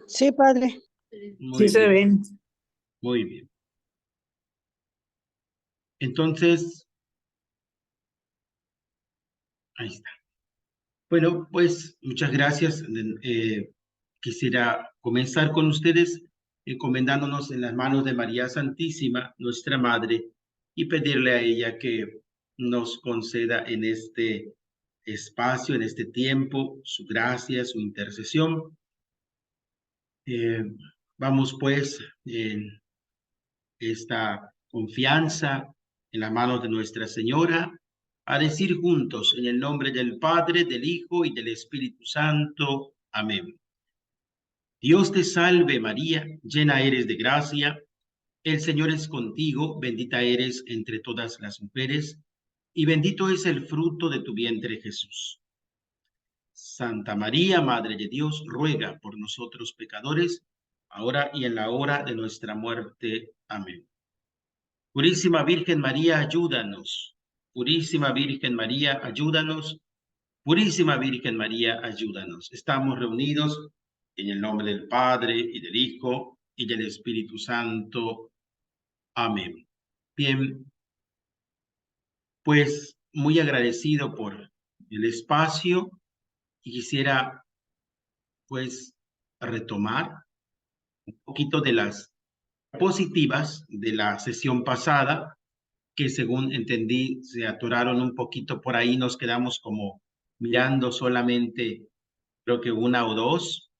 Sí, padre. Muy Sí se bien, ven. muy bien. Entonces, ahí está. Bueno, pues muchas gracias. Quisiera comenzar con ustedes encomendándonos en las manos de María Santísima, nuestra Madre, y pedirle a ella que nos conceda en este espacio, en este tiempo, su gracia, su intercesión. Eh, Vamos pues en esta confianza en las manos de Nuestra Señora a decir juntos en el nombre del Padre, del Hijo y del Espíritu Santo. Amén. Dios te salve María, llena eres de gracia, el Señor es contigo, bendita eres entre todas las mujeres, y bendito es el fruto de tu vientre Jesús. Santa María, Madre de Dios, ruega por nosotros pecadores, ahora y en la hora de nuestra muerte. Amén. Purísima Virgen María, ayúdanos. Purísima Virgen María, ayúdanos. Purísima Virgen María, ayúdanos. Estamos reunidos en el nombre del Padre y del Hijo y del Espíritu Santo. Amén. Bien, pues muy agradecido por el espacio y quisiera pues retomar un poquito de las positivas de la sesión pasada, que según entendí se atoraron un poquito por ahí, nos quedamos como mirando solamente, creo que una o dos.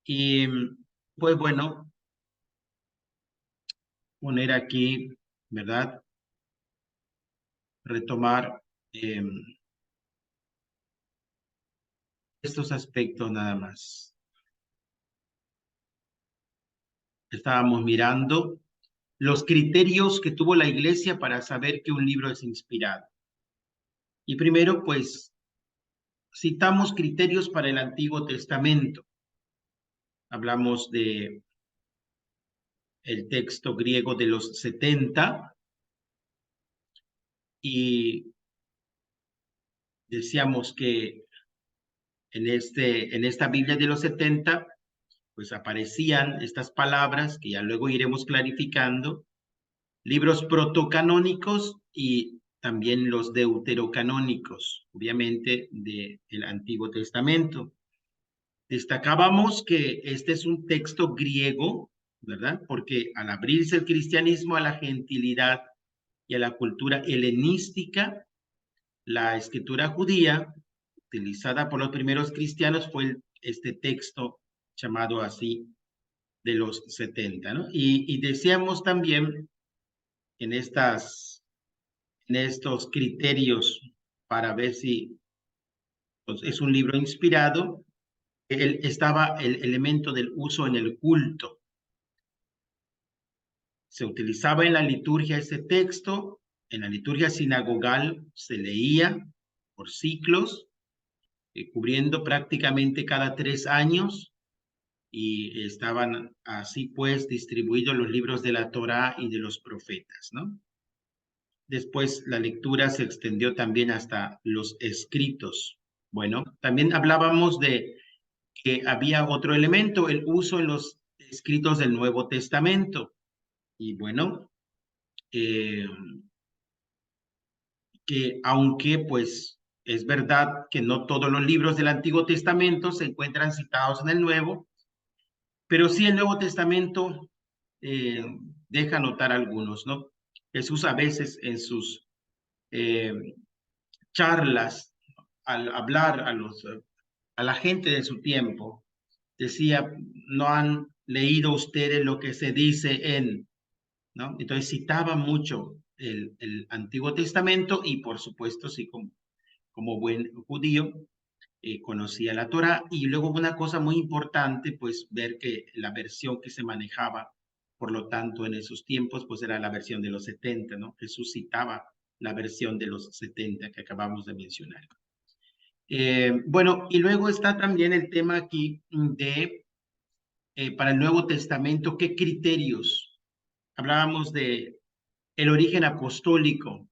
Y pues bueno, poner aquí, ¿verdad? Retomar eh, estos aspectos nada más. Estábamos mirando los criterios que tuvo la Iglesia para saber que un libro es inspirado. Y primero, pues, citamos criterios para el Antiguo Testamento. Hablamos de el texto griego de los 70 y decíamos que en esta Biblia de los 70 pues aparecían estas palabras que ya luego iremos clarificando, libros protocanónicos y también los deuterocanónicos, obviamente del Antiguo Testamento. Destacábamos que este es un texto griego, ¿verdad? Porque al abrirse el cristianismo a la gentilidad y a la cultura helenística, la escritura judía utilizada por los primeros cristianos fue este texto llamado así de los 70, ¿no? Y decíamos también en, en estos criterios para ver si pues, es un libro inspirado, estaba el elemento del uso en el culto. Se utilizaba en la liturgia ese texto, en la liturgia sinagogal se leía por ciclos, cubriendo prácticamente cada 3 años, y estaban así pues distribuidos los libros de la Torá y de los profetas, ¿no? Después la lectura se extendió también hasta los escritos. Bueno, también hablábamos de que había otro elemento, el uso en los escritos del Nuevo Testamento. Y bueno, eh, que aunque pues es verdad que no todos los libros del Antiguo Testamento se encuentran citados en el Nuevo, pero sí el Nuevo Testamento eh, deja notar algunos, ¿no? Jesús a veces en sus eh, charlas, al hablar a la gente de su tiempo, decía, no han leído ustedes lo que se dice en, ¿no? Entonces citaba mucho el Antiguo Testamento y por supuesto, sí, como buen judío, conocía la Torah. Y luego una cosa muy importante, pues ver que la versión que se manejaba, por lo tanto, en esos tiempos, pues era la versión de los 70, ¿no? Jesús citaba la versión de los 70 que acabamos de mencionar. Bueno, y luego está también el tema aquí de, para el Nuevo Testamento, ¿qué criterios? Hablábamos de el origen apostólico,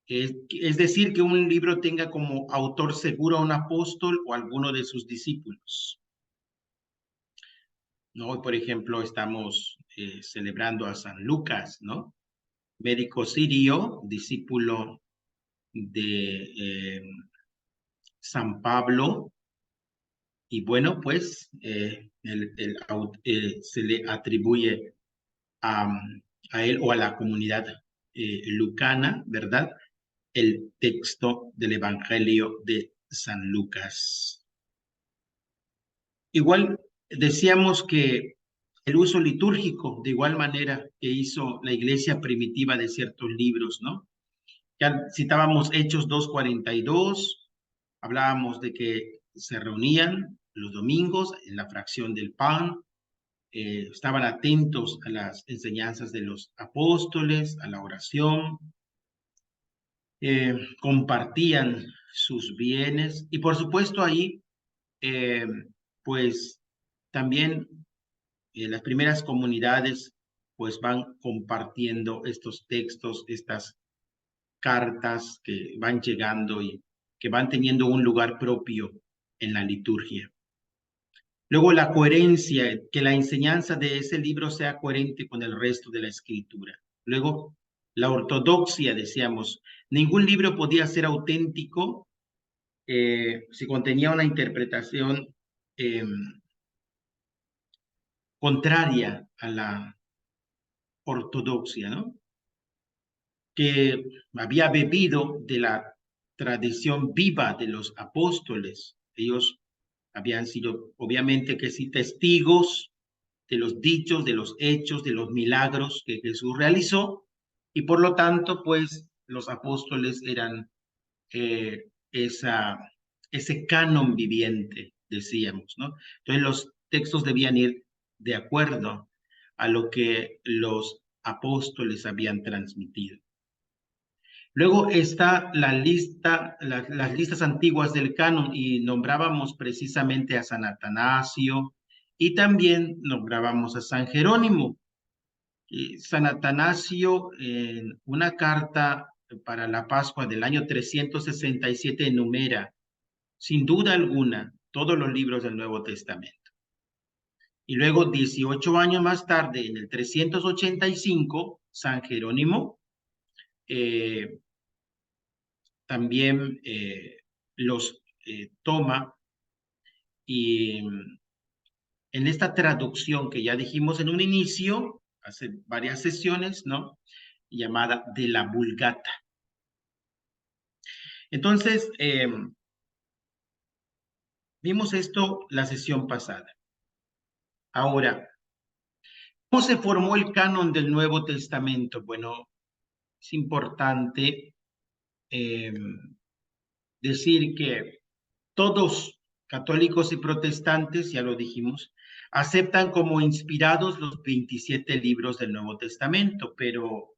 es decir, que un libro tenga como autor seguro a un apóstol o alguno de sus discípulos. ¿no? Hoy, por ejemplo, estamos celebrando a San Lucas, ¿no? Médico sirio, discípulo de San Pablo, y bueno, pues se le atribuye a, a él o a la comunidad lucana, ¿verdad? El texto del Evangelio de San Lucas. Igual decíamos que el uso litúrgico, de igual manera que hizo la iglesia primitiva de ciertos libros, ¿no? Ya citábamos Hechos 2:42, hablábamos de que se reunían los domingos en la fracción del pan, estaban atentos a las enseñanzas de los apóstoles, a la oración, compartían sus bienes y por supuesto ahí, eh, pues también las primeras comunidades pues van compartiendo estos textos, estas cartas que van llegando y que van teniendo un lugar propio en la liturgia. Luego la coherencia, que la enseñanza de ese libro sea coherente con el resto de la escritura. Luego la ortodoxia, decíamos, ningún libro podía ser auténtico si contenía una interpretación eh, contraria a la ortodoxia, ¿no? Que había bebido de la tradición viva de los apóstoles. Ellos habían sido, obviamente, que sí, testigos de los dichos, de los hechos, de los milagros que Jesús realizó, y por lo tanto, pues, los apóstoles eran ese canon viviente, decíamos, ¿no? Entonces, los textos debían ir de acuerdo a lo que los apóstoles habían transmitido. Luego está la lista, las listas antiguas del canon y nombrábamos precisamente a San Atanasio y también nombrábamos a San Jerónimo. Y San Atanasio en una carta para la Pascua del año 367 enumera, sin duda alguna, todos los libros del Nuevo Testamento. Y luego, 18 años más tarde, en el 385, San Jerónimo también los toma y en esta traducción que ya dijimos en un inicio, hace varias sesiones, ¿no? Llamada de la Vulgata. Entonces, vimos esto la sesión pasada. Ahora, ¿cómo se formó el canon del Nuevo Testamento? Bueno, es importante decir que todos, católicos y protestantes, ya lo dijimos, aceptan como inspirados los 27 libros del Nuevo Testamento, pero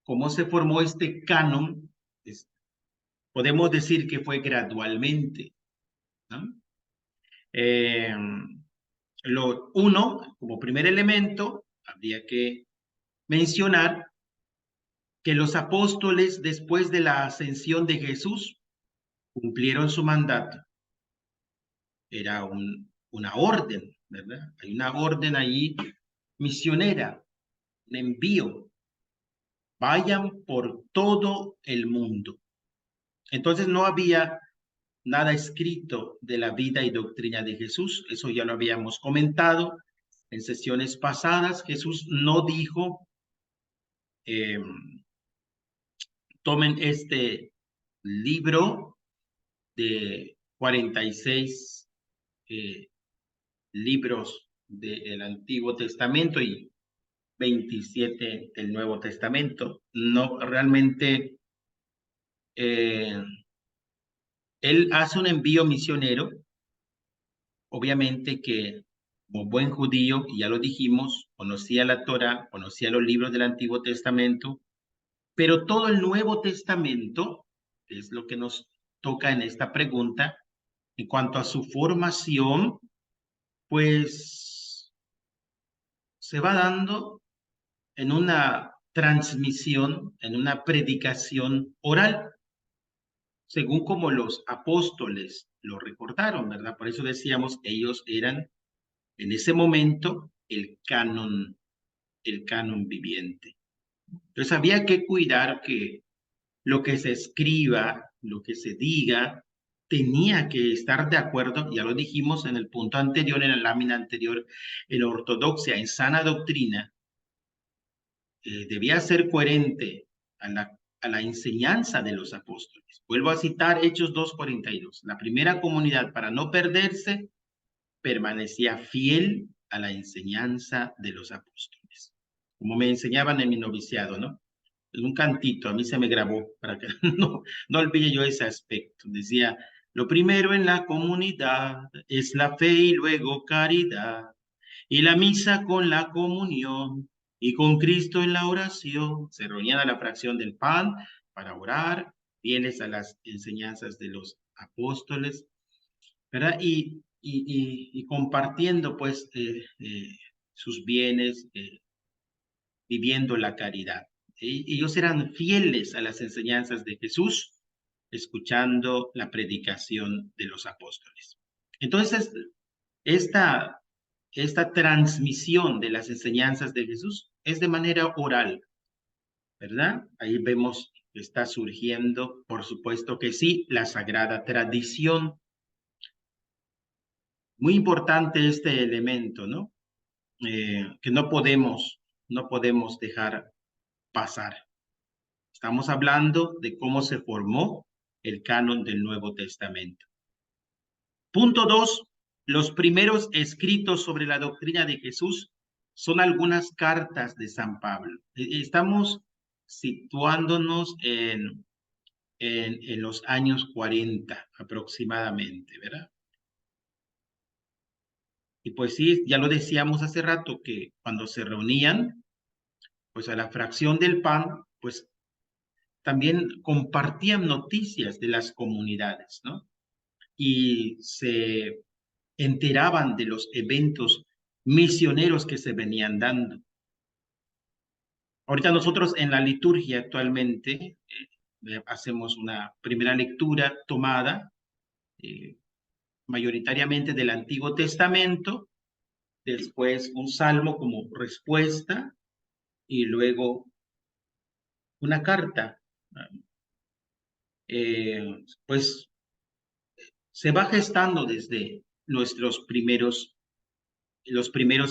¿cómo se formó este canon? Podemos decir que fue gradualmente, ¿no? Como primer elemento, habría que mencionar que los apóstoles, después de la ascensión de Jesús, cumplieron su mandato. Era una orden, ¿verdad? Hay una orden ahí misionera, un envío. Vayan por todo el mundo. Entonces no había nada escrito de la vida y doctrina de Jesús. Eso ya lo habíamos comentado en sesiones pasadas. Jesús no dijo, tomen este libro de 46 libros del Antiguo Testamento y 27 del Nuevo Testamento. No, realmente él hace un envío misionero, obviamente que como buen judío, y ya lo dijimos, conocía la Torá, conocía los libros del Antiguo Testamento, pero todo el Nuevo Testamento, que es lo que nos toca en esta pregunta, en cuanto a su formación, pues se va dando en una transmisión, en una predicación oral, según como los apóstoles lo recordaron, ¿verdad? Por eso decíamos, ellos eran en ese momento el canon viviente. Entonces había que cuidar que lo que se escriba, lo que se diga, tenía que estar de acuerdo, ya lo dijimos en el punto anterior, en la lámina anterior, en ortodoxia, en sana doctrina, debía ser coherente a la enseñanza de los apóstoles. Vuelvo a citar Hechos 2:42. La primera comunidad, para no perderse, permanecía fiel a la enseñanza de los apóstoles. Como me enseñaban en mi noviciado, ¿no? Un cantito, a mí se me grabó para que no olvide yo ese aspecto. Decía, lo primero en la comunidad es la fe y luego caridad, y la misa con la comunión, y con Cristo en la oración. Se reunían a la fracción del pan para orar, fieles a las enseñanzas de los apóstoles, ¿verdad? Y compartiendo pues sus bienes, viviendo la caridad. Ellos eran fieles a las enseñanzas de Jesús, escuchando la predicación de los apóstoles. Entonces, esta, esta transmisión de las enseñanzas de Jesús es de manera oral, ¿verdad? Ahí vemos que está surgiendo, por supuesto que sí, la sagrada tradición. Muy importante este elemento, ¿no? Que no podemos dejar pasar. Estamos hablando de cómo se formó el canon del Nuevo Testamento. Punto 2. Los primeros escritos sobre la doctrina de Jesús son algunas cartas de San Pablo. Estamos situándonos en los años 40 aproximadamente, ¿verdad? Y pues sí, ya lo decíamos hace rato que cuando se reunían, pues a la fracción del pan, pues también compartían noticias de las comunidades, ¿no? Y se enteraban de los eventos misioneros que se venían dando. Ahorita nosotros en la liturgia actualmente hacemos una primera lectura tomada mayoritariamente del Antiguo Testamento, después un salmo como respuesta y luego una carta. Pues se va gestando desde los primeros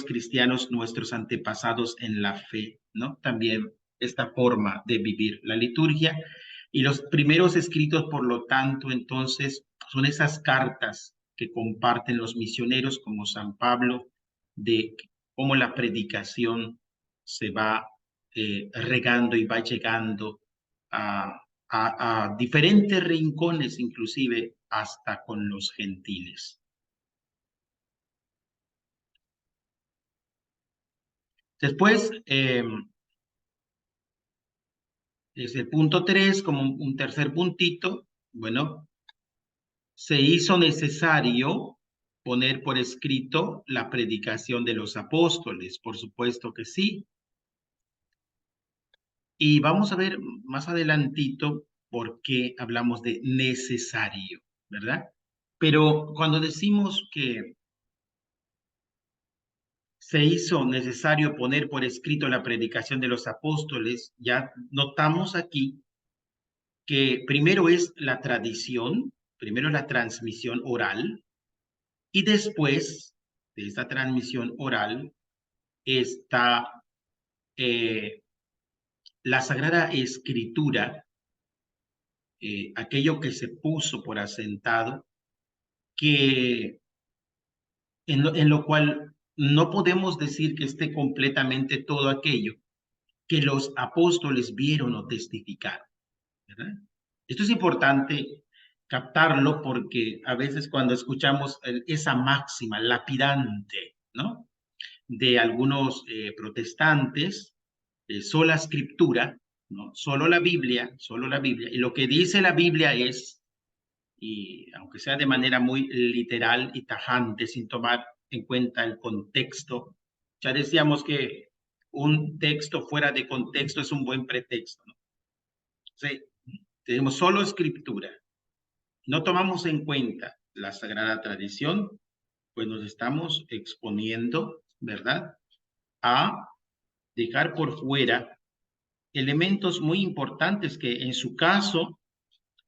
cristianos, nuestros antepasados en la fe, ¿no? También esta forma de vivir la liturgia. Y los primeros escritos, por lo tanto, entonces, son esas cartas que comparten los misioneros como San Pablo, de cómo la predicación se va regando y va llegando a diferentes rincones, inclusive hasta con los gentiles. Después, desde el punto 3, como un tercer puntito, bueno, se hizo necesario poner por escrito la predicación de los apóstoles, por supuesto que sí. Y vamos a ver más adelantito por qué hablamos de necesario, ¿verdad? Pero cuando decimos que se hizo necesario poner por escrito la predicación de los apóstoles, ya notamos aquí que primero es la tradición, primero la transmisión oral, y después de esta transmisión oral está la Sagrada Escritura, aquello que se puso por asentado, que en lo cual no podemos decir que esté completamente todo aquello que los apóstoles vieron o testificaron, ¿verdad? Esto es importante captarlo porque a veces cuando escuchamos esa máxima lapidante, ¿no? De algunos protestantes, sola escritura, ¿no? Solo la Biblia, y lo que dice la Biblia es, y aunque sea de manera muy literal y tajante, sin tomar en cuenta el contexto, ya decíamos que un texto fuera de contexto es un buen pretexto, ¿no? Sí, tenemos solo escritura, no tomamos en cuenta la sagrada tradición, pues nos estamos exponiendo, ¿verdad? a dejar por fuera elementos muy importantes que en su caso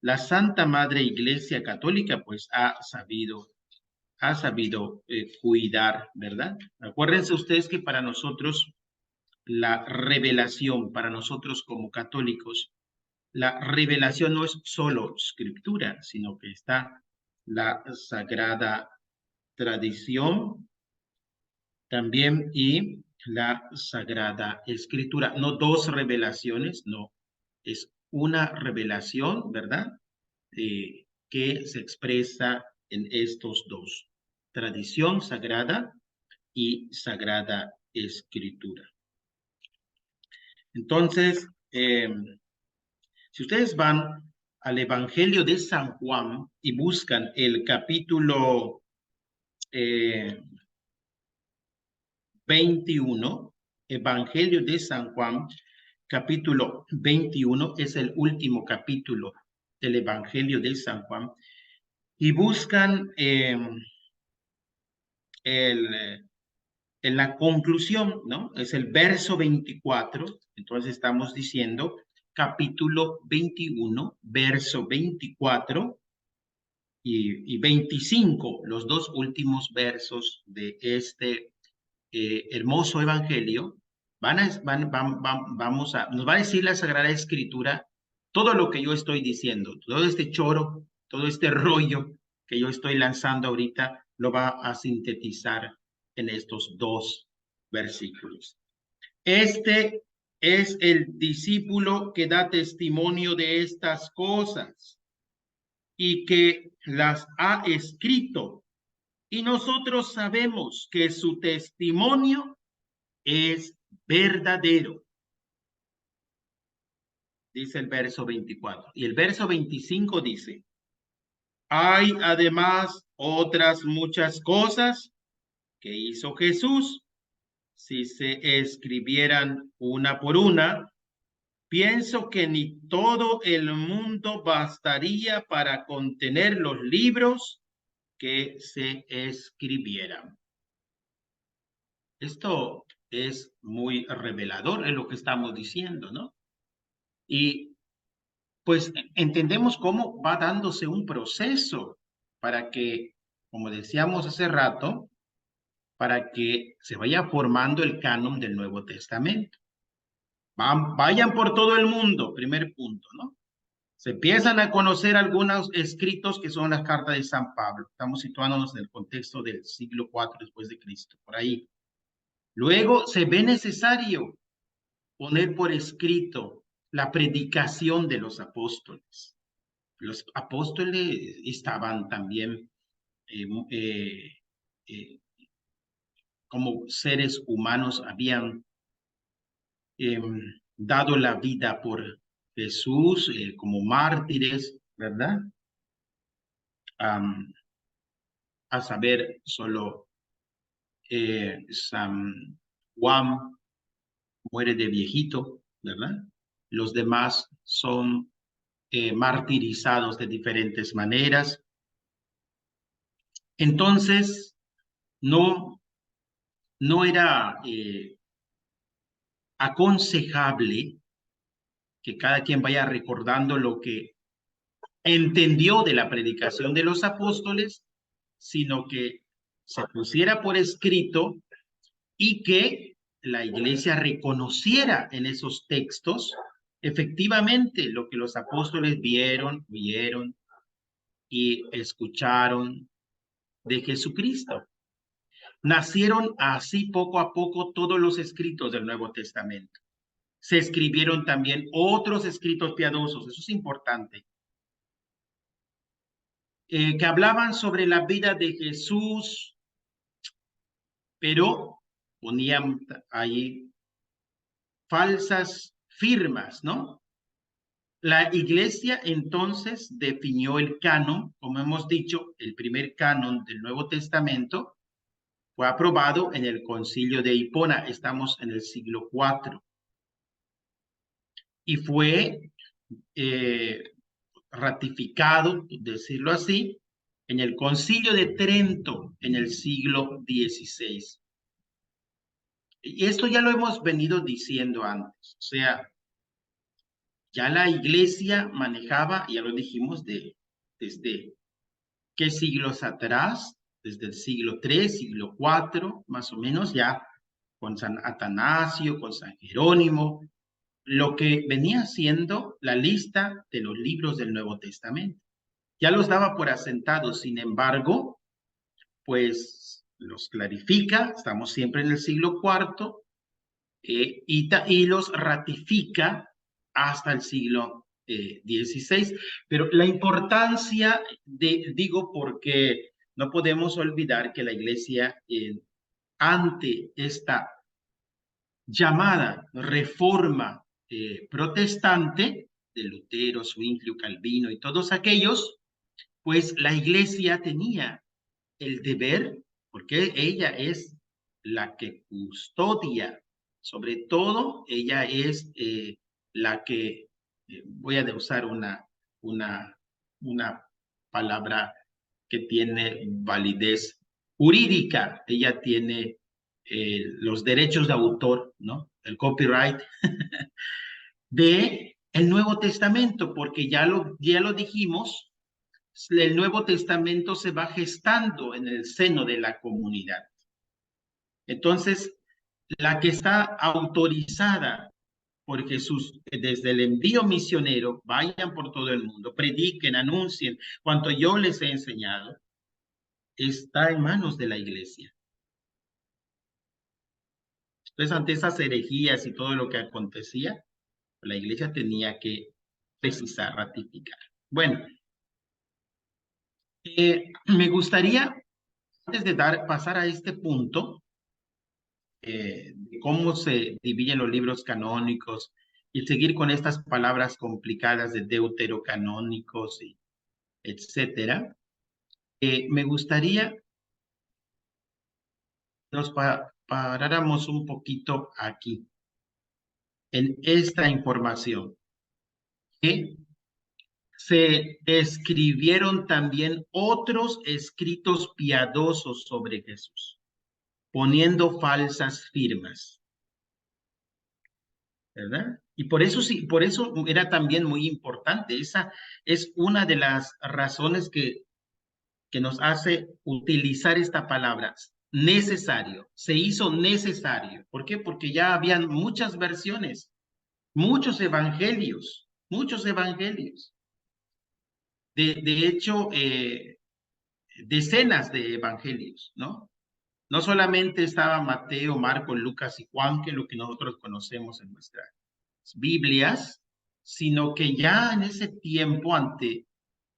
la Santa Madre Iglesia Católica pues ha sabido cuidar, ¿verdad? Acuérdense ustedes que para nosotros la revelación, para nosotros como católicos, la revelación no es solo escritura, sino que está la sagrada tradición también y la sagrada escritura. No dos revelaciones, no, es una revelación, ¿verdad? Que se expresa en estos dos, tradición sagrada y sagrada escritura. Entonces, si ustedes van al Evangelio de San Juan y buscan el capítulo 21, Evangelio de San Juan, capítulo 21, es el último capítulo del Evangelio de San Juan, y buscan en la conclusión, ¿no? Es el verso 24, entonces estamos diciendo capítulo 21, verso 24 y 25, los dos últimos versos de este hermoso evangelio, nos va a decir la Sagrada Escritura todo lo que yo estoy diciendo, todo este choro, todo este rollo que yo estoy lanzando ahorita, lo va a sintetizar en estos dos versículos. Este es el discípulo que da testimonio de estas cosas y que las ha escrito. Y nosotros sabemos que su testimonio es verdadero, dice el verso 24. Y el verso 25 dice, hay además otras muchas cosas que hizo Jesús. Si se escribieran una por una, pienso que ni todo el mundo bastaría para contener los libros que se escribieran. Esto es muy revelador en lo que estamos diciendo, ¿no? Y pues entendemos cómo va dándose un proceso para que, como decíamos hace rato, para que se vaya formando el canon del Nuevo Testamento. Vayan por todo el mundo, primer punto, ¿no? Se empiezan a conocer algunos escritos que son las cartas de San Pablo. Estamos situándonos en el contexto del siglo IV después de Cristo, por ahí. Luego se ve necesario poner por escrito la predicación de los apóstoles. Los apóstoles estaban también eh, eh, como seres humanos, habían dado la vida por Jesús como mártires, ¿verdad? A saber, solo San Juan muere de viejito, ¿verdad? Los demás son martirizados de diferentes maneras. Entonces, no era aconsejable que cada quien vaya recordando lo que entendió de la predicación de los apóstoles, sino que se pusiera por escrito y que la iglesia reconociera en esos textos efectivamente lo que los apóstoles vieron y escucharon de Jesucristo. Nacieron así poco a poco todos los escritos del Nuevo Testamento. Se escribieron también otros escritos piadosos, eso es importante, que hablaban sobre la vida de Jesús, pero ponían ahí falsas firmas, ¿no? La iglesia entonces definió el canon, como hemos dicho, el primer canon del Nuevo Testamento fue aprobado en el Concilio de Hipona, estamos en el siglo IV, y fue ratificado, decirlo así, en el Concilio de Trento en el siglo XVI. Y esto ya lo hemos venido diciendo antes, o sea, ya la iglesia manejaba, ya lo dijimos, desde qué siglos atrás, desde el siglo III, siglo IV, más o menos, ya con San Atanasio, con San Jerónimo, lo que venía siendo la lista de los libros del Nuevo Testamento. Ya los daba por asentados, sin embargo, pues los clarifica, estamos siempre en el siglo IV, y los ratifica hasta el siglo XVI. Pero la importancia digo, porque no podemos olvidar que la iglesia, ante esta llamada reforma protestante de Lutero, Zwinglio, Calvino y todos aquellos, pues la iglesia tenía el deber, porque ella es la que custodia, sobre todo ella es la que, voy a usar una, una palabra que tiene validez jurídica, ella tiene los derechos de autor, ¿no? El copyright de el Nuevo Testamento, porque ya lo dijimos, el Nuevo Testamento se va gestando en el seno de la comunidad. Entonces, la que está autorizada por Jesús desde el envío misionero, vayan por todo el mundo, prediquen, anuncien cuanto yo les he enseñado, está en manos de la iglesia. Entonces, ante esas herejías y todo lo que acontecía, la iglesia tenía que precisar, ratificar. Bueno, me gustaría, antes de pasar a este punto, de cómo se dividen los libros canónicos y seguir con estas palabras complicadas de deuterocanónicos, y etcétera, me gustaría nos paráramos un poquito aquí, en esta información, que se escribieron también otros escritos piadosos sobre Jesús, poniendo falsas firmas, ¿verdad? Y por eso sí, por eso era también muy importante. Esa es una de las razones que nos hace utilizar esta palabra, necesario. Se hizo necesario. ¿Por qué? Porque ya habían muchas versiones, muchos evangelios, muchos evangelios. De hecho, decenas de evangelios, ¿no? No solamente estaba Mateo, Marcos, Lucas y Juan, que es lo que nosotros conocemos en nuestras Biblias, sino que ya en ese tiempo, ante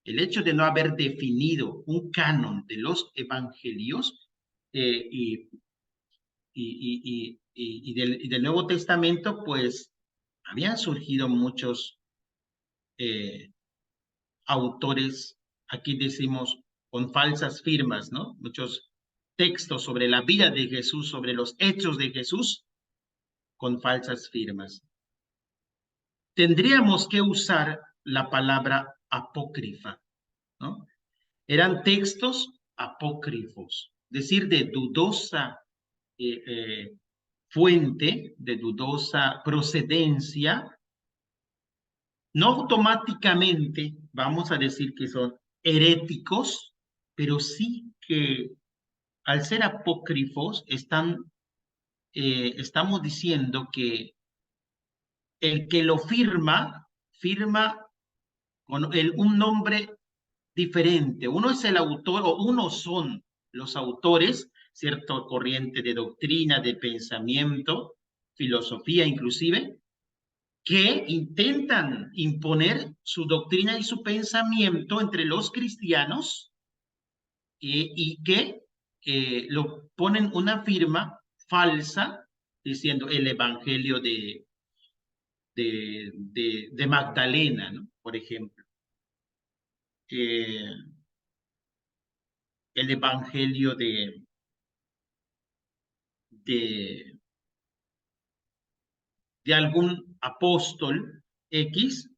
el hecho de no haber definido un canon de los evangelios y del Nuevo Testamento, pues habían surgido muchos autores, aquí decimos con falsas firmas, ¿no? Muchos textos sobre la vida de Jesús, sobre los hechos de Jesús, con falsas firmas. Tendríamos que usar la palabra apócrifa, ¿no? Eran textos apócrifos, es decir, de dudosa fuente, de dudosa procedencia. No automáticamente vamos a decir que son heréticos, pero sí que al ser apócrifos estamos diciendo que el que lo firma, firma con un nombre diferente. Uno es el autor o uno son los autores, cierta corriente de doctrina, de pensamiento, filosofía inclusive, que intentan imponer su doctrina y su pensamiento entre los cristianos y que lo ponen una firma falsa diciendo el evangelio de Magdalena, ¿no? Por ejemplo. El evangelio de, de algún apóstol X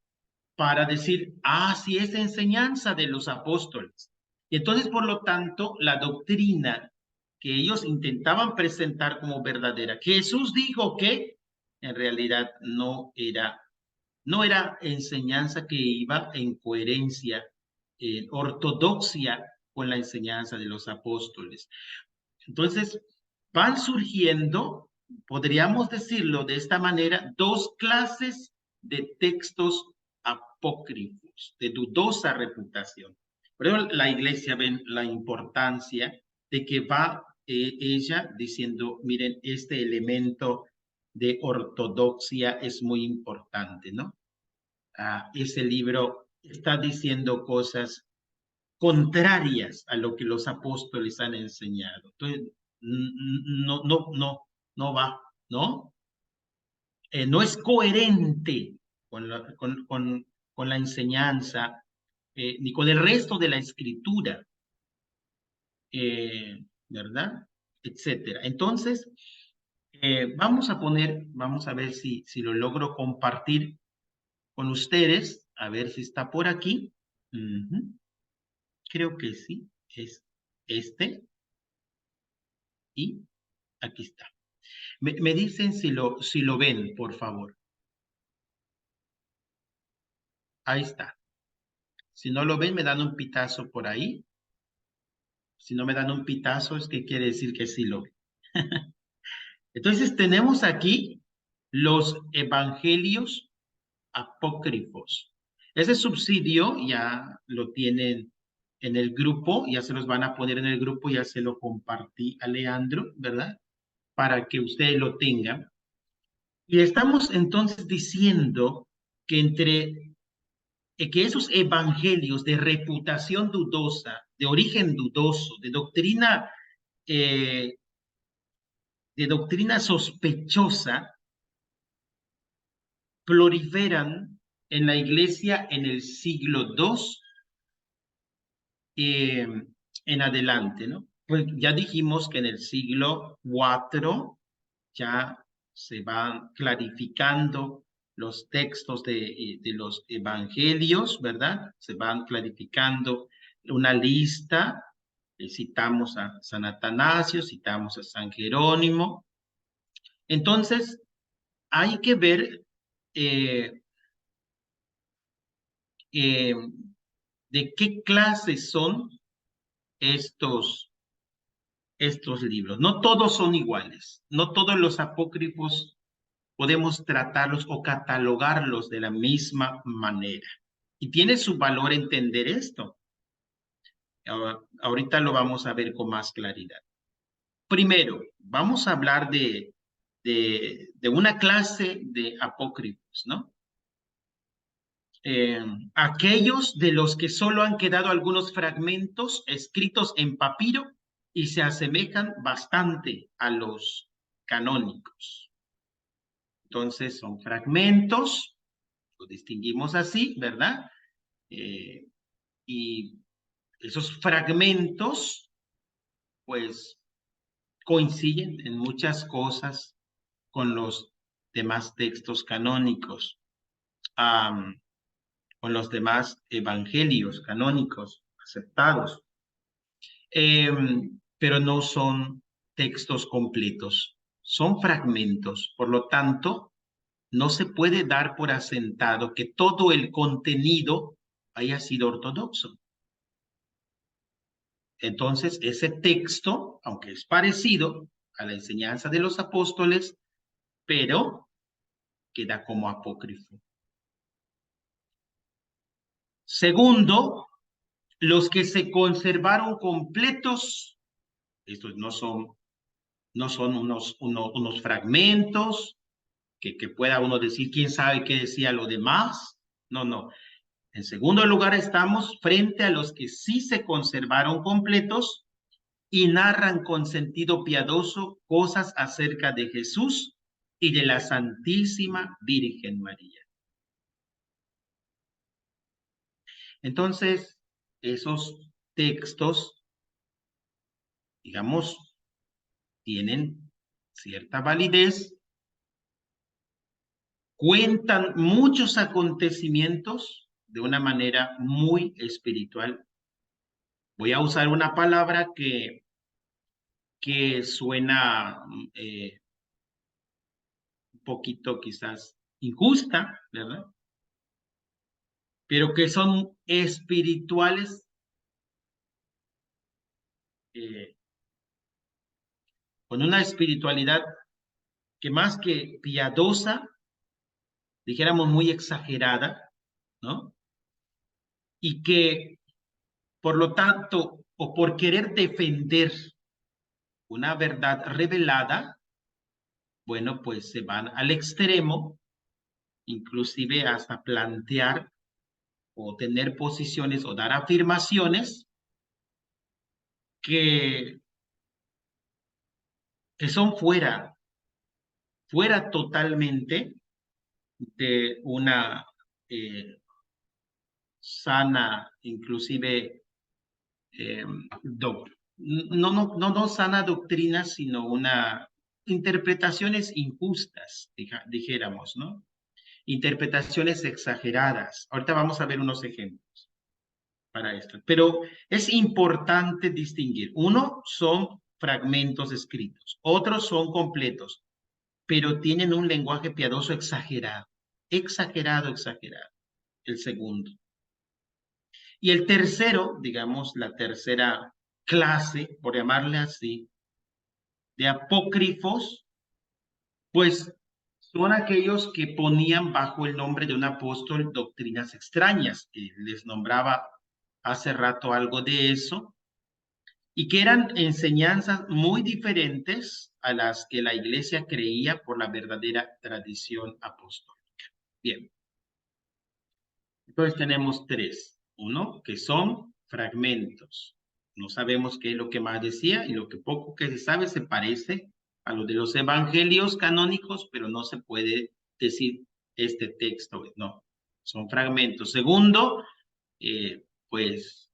para decir, ah, sí, es enseñanza de los apóstoles. Y entonces, por lo tanto, la doctrina que ellos intentaban presentar como verdadera. Jesús dijo que en realidad no era enseñanza que iba en coherencia, en ortodoxia con la enseñanza de los apóstoles. Entonces, van surgiendo, podríamos decirlo de esta manera, dos clases de textos apócrifos, de dudosa reputación. Pero la iglesia ven la importancia de que va ella diciendo, miren, este elemento de ortodoxia es muy importante, ¿no? Ese libro está diciendo cosas contrarias a lo que los apóstoles han enseñado. Entonces, no va, ¿no? No es coherente con la enseñanza, ni con el resto de la escritura, ¿verdad? Etcétera. Entonces, vamos a ver si lo logro compartir con ustedes, a ver si está por aquí. Creo que sí, es este, y aquí está. Me dicen si lo ven, por favor. Ahí está. Si no lo ven, me dan un pitazo por ahí. Si no me dan un pitazo, es que quiere decir que sí lo ven. Entonces, tenemos aquí los evangelios apócrifos. Ese subsidio ya lo tienen en el grupo, ya se los van a poner en el grupo, ya se lo compartí a Leandro, ¿verdad? Para que ustedes lo tengan. Y estamos entonces diciendo que que esos evangelios de reputación dudosa, de origen dudoso, eh, de doctrina sospechosa, proliferan en la iglesia en el siglo II en adelante, ¿no? Pues ya dijimos que en el siglo IV ya se van clarificando los textos de los evangelios, ¿verdad? Se van clarificando una lista, citamos a San Atanasio, citamos a San Jerónimo. Entonces, hay que ver eh, eh, de qué clase son estos libros. No todos son iguales, no todos los apócrifos podemos tratarlos o catalogarlos de la misma manera. Y tiene su valor entender esto. Ahorita lo vamos a ver con más claridad. Primero, vamos a hablar de una clase de apócrifos, ¿no? Aquellos de los que solo han quedado algunos fragmentos escritos en papiro y se asemejan bastante a los canónicos. Entonces son fragmentos, lo distinguimos así, ¿verdad? Y esos fragmentos, pues, coinciden en muchas cosas con los demás textos canónicos, con los demás evangelios canónicos aceptados, pero no son textos completos, son fragmentos. Por lo tanto, no se puede dar por asentado que todo el contenido haya sido ortodoxo. Entonces, ese texto, aunque es parecido a la enseñanza de los apóstoles, pero queda como apócrifo. Segundo, los que se conservaron completos, estos no son unos fragmentos que pueda uno decir, quién sabe qué decía lo demás. No, no. En segundo lugar, estamos frente a los que sí se conservaron completos y narran con sentido piadoso cosas acerca de Jesús y de la Santísima Virgen María. Entonces, esos textos, digamos, tienen cierta validez, cuentan muchos acontecimientos de una manera muy espiritual. Voy a usar una palabra que que suena un poquito quizás injusta, ¿verdad? Pero que son espirituales, eh, con una espiritualidad que más que piadosa, dijéramos muy exagerada, ¿no? Y que, por lo tanto, o por querer defender una verdad revelada, bueno, pues se van al extremo, inclusive hasta plantear o tener posiciones o dar afirmaciones que, que son fuera totalmente de una sana, inclusive, eh, no sana doctrina, sino una interpretaciones injustas, dijéramos, ¿no? Interpretaciones exageradas. Ahorita vamos a ver unos ejemplos para esto. Pero es importante distinguir. Uno son fragmentos escritos, otros son completos, pero tienen un lenguaje piadoso exagerado. Exagerado, exagerado. El segundo. Y el tercero, digamos, la tercera clase, por llamarle así, de apócrifos, pues son aquellos que ponían bajo el nombre de un apóstol doctrinas extrañas, que les nombraba hace rato algo de eso, y que eran enseñanzas muy diferentes a las que la iglesia creía por la verdadera tradición apostólica. Bien, entonces tenemos tres. Uno, que son fragmentos. No sabemos qué es lo que más decía y lo que poco que se sabe se parece a lo de los evangelios canónicos, pero no se puede decir este texto, no, son fragmentos. Segundo, pues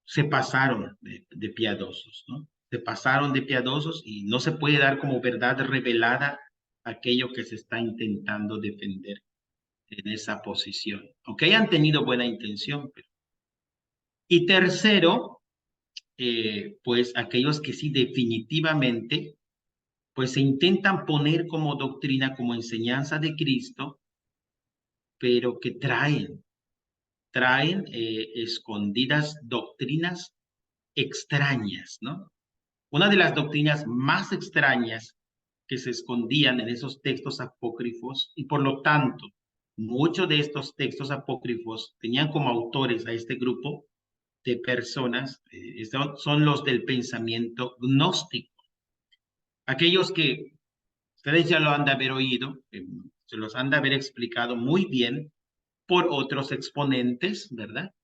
se pasaron de piadosos, ¿no? Se pasaron de piadosos y no se puede dar como verdad revelada aquello que se está intentando defender en esa posición, aunque hayan tenido buena intención. Pero... Y tercero, pues aquellos que sí definitivamente, pues se intentan poner como doctrina, como enseñanza de Cristo, pero que traen escondidas doctrinas extrañas, ¿no? Una de las doctrinas más extrañas que se escondían en esos textos apócrifos y por lo tanto muchos de estos textos apócrifos tenían como autores a este grupo de personas, son los del pensamiento gnóstico. Aquellos que ustedes ya lo han de haber oído, se los han de haber explicado muy bien por otros exponentes, ¿verdad?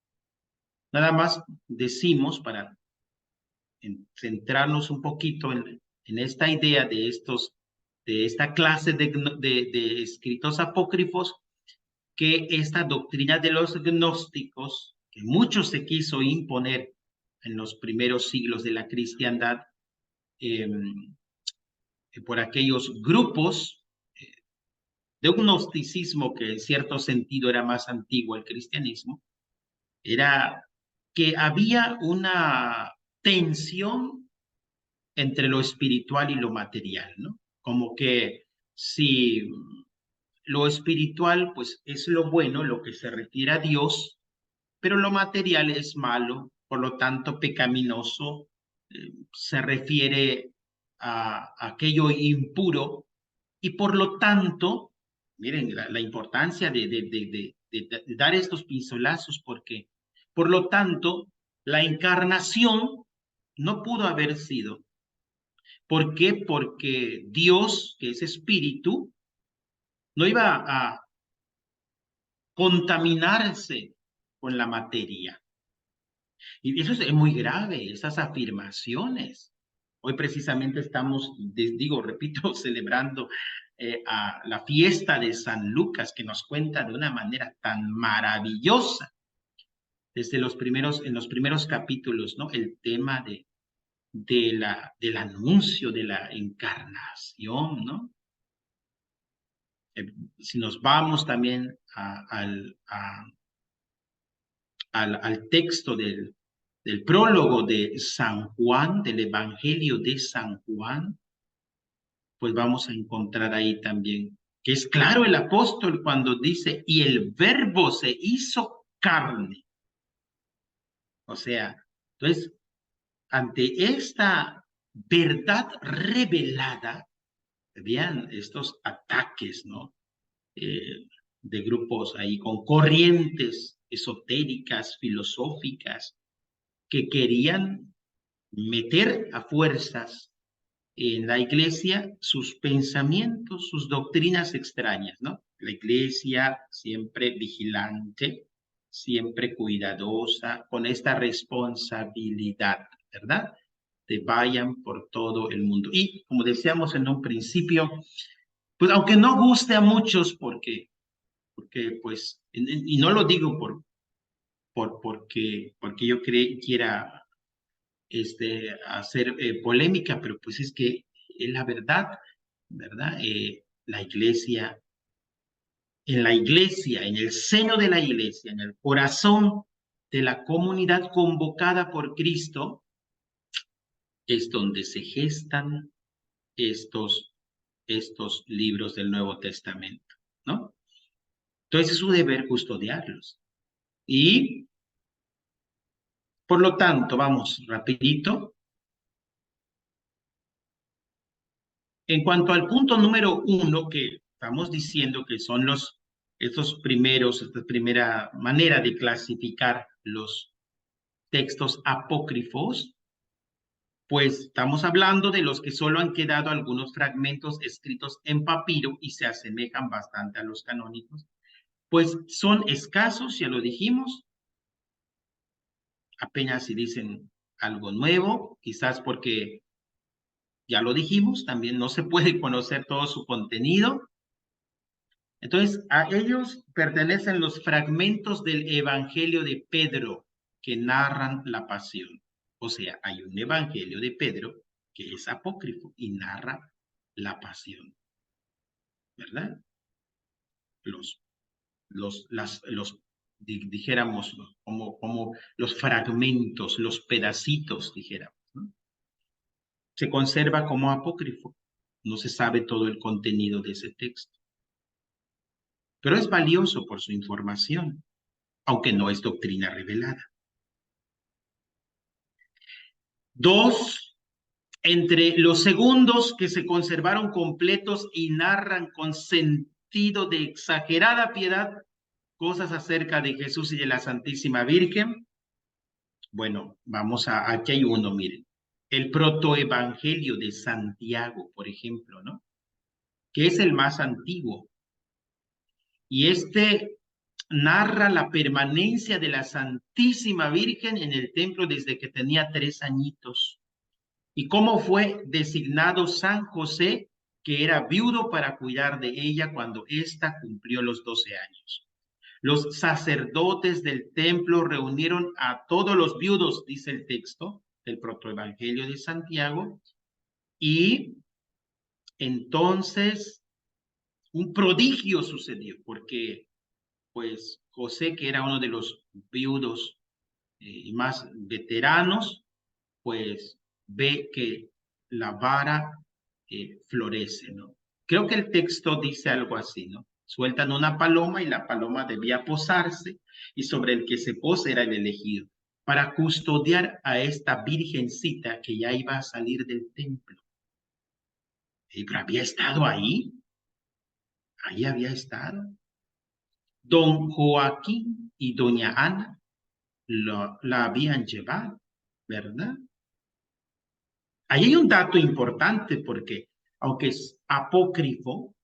Nada más decimos para centrarnos un poquito en esta idea de esta clase de escritos apócrifos, que esta doctrina de los gnósticos, que mucho se quiso imponer en los primeros siglos de la cristiandad, eh, por aquellos grupos de un gnosticismo que en cierto sentido era más antiguo al cristianismo, era que había una tensión entre lo espiritual y lo material, ¿no? Como que si lo espiritual, pues es lo bueno, lo que se refiere a Dios, pero lo material es malo, por lo tanto pecaminoso, se refiere a aquello impuro y por lo tanto, miren la importancia de dar estos pincelazos porque por lo tanto la encarnación no pudo haber sido. ¿Por qué? Porque Dios, que es espíritu, no iba a contaminarse con la materia. Y eso es muy grave, esas afirmaciones. Hoy precisamente estamos, digo, repito, celebrando a la fiesta de San Lucas, que nos cuenta de una manera tan maravillosa, desde en los primeros capítulos, ¿no? El tema del anuncio de la encarnación, ¿no? Si nos vamos también al texto del prólogo de San Juan, del Evangelio de San Juan, pues vamos a encontrar ahí también que es claro el apóstol cuando dice, y el verbo se hizo carne. O sea, entonces, ante esta verdad revelada, vean estos ataques, ¿no? De grupos ahí con corrientes esotéricas, filosóficas, que querían meter a fuerzas en la iglesia sus pensamientos, sus doctrinas extrañas, ¿no? La iglesia siempre vigilante, siempre cuidadosa, con esta responsabilidad, ¿verdad? De vayan por todo el mundo. Y como decíamos en un principio, pues aunque no guste a muchos, porque pues, y no lo digo porque yo quiera hacer polémica, pero pues es que es la verdad, ¿verdad? En la iglesia, en el seno de la iglesia, en el corazón de la comunidad convocada por Cristo, es donde se gestan estos libros del Nuevo Testamento, ¿no? Entonces es su deber custodiarlos. Y, por lo tanto, vamos rapidito. En cuanto al punto número 1, que estamos diciendo que son esta primera manera de clasificar los textos apócrifos, pues estamos hablando de los que solo han quedado algunos fragmentos escritos en papiro y se asemejan bastante a los canónicos, pues son escasos, ya lo dijimos, apenas si dicen algo nuevo, quizás porque, ya lo dijimos, también no se puede conocer todo su contenido. Entonces, a ellos pertenecen los fragmentos del Evangelio de Pedro que narran la pasión. O sea, hay un Evangelio de Pedro que es apócrifo y narra la pasión, ¿verdad? Los, dijéramos, como los fragmentos, los pedacitos, dijéramos, ¿no? Se conserva como apócrifo. No se sabe todo el contenido de ese texto, pero es valioso por su información, aunque no es doctrina revelada. Dos, entre los segundos que se conservaron completos y narran con sentido de exagerada piedad cosas acerca de Jesús y de la Santísima Virgen. Bueno, aquí hay uno, miren. El protoevangelio de Santiago, por ejemplo, ¿no? Que es el más antiguo. Y narra la permanencia de la Santísima Virgen en el templo desde que tenía 3 añitos. Y cómo fue designado San José, que era viudo, para cuidar de ella cuando ésta cumplió los 12 años. Los sacerdotes del templo reunieron a todos los viudos, dice el texto del protoevangelio de Santiago, y entonces un prodigio sucedió, porque pues José, que era uno de los viudos y más veteranos, pues ve que la vara florece, ¿no? Creo que el texto dice algo así, ¿no? Sueltan una paloma y la paloma debía posarse y sobre el que se posa era el elegido para custodiar a esta virgencita que ya iba a salir del templo. Pero había estado ahí había estado. Don Joaquín y doña Ana la habían llevado, ¿verdad? Ahí hay un dato importante porque, aunque es apócrifo,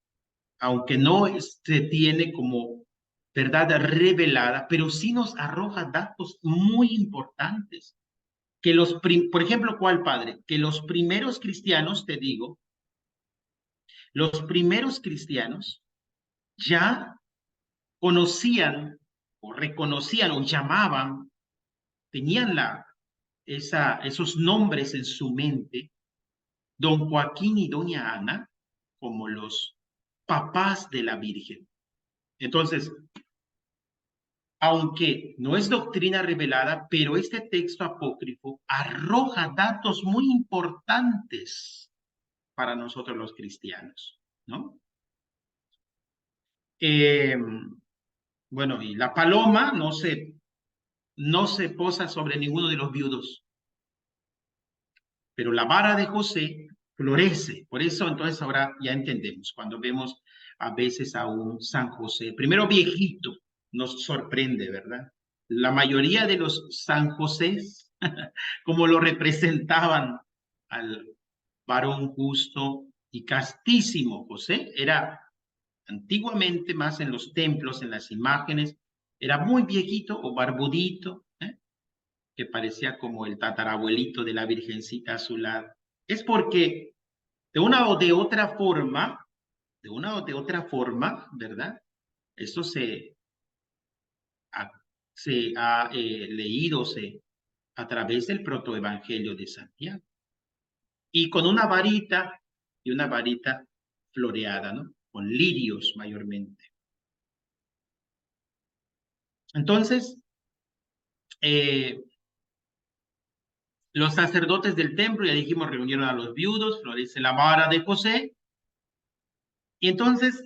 aunque no se tiene como verdad revelada, pero sí nos arroja datos muy importantes. Por ejemplo, ¿cuál, padre? Que los primeros cristianos, te digo, los primeros cristianos ya conocían o reconocían o llamaban, tenían esos nombres en su mente, don Joaquín y doña Ana, como los papás de la Virgen. Entonces, aunque no es doctrina revelada, pero este texto apócrifo arroja datos muy importantes para nosotros los cristianos, ¿no? Bueno, y la paloma no se posa sobre ninguno de los viudos, pero la vara de José florece. Por eso entonces ahora ya entendemos, cuando vemos a veces a un San José, primero viejito, nos sorprende, ¿verdad? La mayoría de los San Josés, como lo representaban al varón justo y castísimo José, era antiguamente más en los templos, en las imágenes, era muy viejito o barbudito, que parecía como el tatarabuelito de la Virgencita a su lado. Es porque de una o de otra forma, ¿verdad? Eso ha, se ha leído a través del protoevangelio de Santiago. Y con una varita, y una varita floreada, ¿no? Con lirios mayormente. Entonces, eh, los sacerdotes del templo, ya dijimos, reunieron a los viudos, florece la vara de José, y entonces